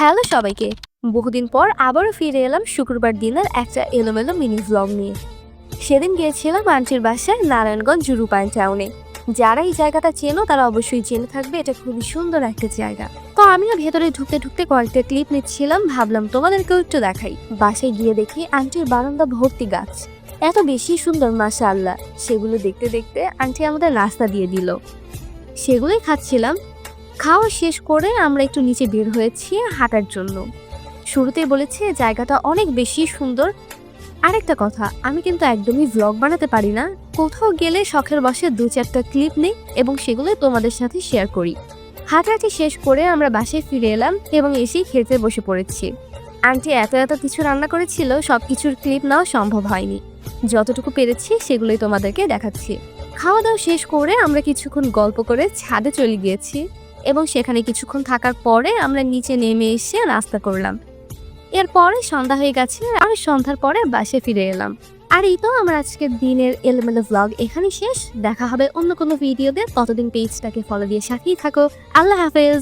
Hello সবাইকে। বহুদিন পর আবারও ফিরে এলাম শুক্রবার দিনের একটা এলোমেলো মিনি ভ্লগ নিয়ে। সেদিন গিয়েছিলাম আন্টির বাসায় নারায়ণগঞ্জ রূপায়ণ টাউনে। যারা এই জায়গাটা চেনো তারা অবশ্যই জেনে থাকবে, এটা খুবই সুন্দর একটা জায়গা। তো আমিও ভেতরে ঢুকতে ঢুকতে কয়েকটা ক্লিপ নিচ্ছিলাম, ভাবলাম তোমাদেরকেও একটু দেখাই। বাসায় গিয়ে দেখি আন্টির বারান্দা ভর্তি গাছ, এত বেশি সুন্দর মাশাআল্লাহ। সেগুলো দেখতে দেখতে আন্টি আমাদের নাস্তা দিয়ে দিল, সেগুলোই খাচ্ছিলাম। খাওয়া শেষ করে আমরা একটু নিচে বের হয়েছি হাঁটার জন্য। শুরুতেই বলেছি জায়গাটা অনেক বেশি সুন্দর। আরেকটা কথা, আমি কিন্তু একদমই ভ্লগ বানাতে পারি না। কোথাও গেলে শখের বসে 2-4টা ক্লিপ নিই এবং সেগুলোই তোমাদের সাথে শেয়ার করি। হাঁটাহাঁটি শেষ করে আমরা বাসায় ফিরে এলাম এবং এসেই খেতে বসে পড়েছি। আন্টি এত এত কিছু রান্না করেছিল, সব কিছুর ক্লিপ নেওয়া সম্ভব হয়নি। যতটুকু পেরেছি সেগুলোই তোমাদেরকে দেখাচ্ছি। খাওয়া দাওয়া শেষ করে আমরা কিছুক্ষণ গল্প করে ছাদে চলে গিয়েছি এবং সেখানে কিছুক্ষণ থাকার পরে আমরা নিচে নেমে এসে নাস্তা করলাম। এরপরে সন্ধ্যা হয়ে গেছে আর সন্ধ্যার পরে বাসায় ফিরে এলাম। আর এই তো আমার আজকের দিনের এলোমেলো ভ্লগ এখানে শেষ। দেখা হবে অন্য কোনো ভিডিওতে, ততদিন পেজটাকে ফলো দিয়ে সাথেই থাকো। আল্লাহ হাফেজ।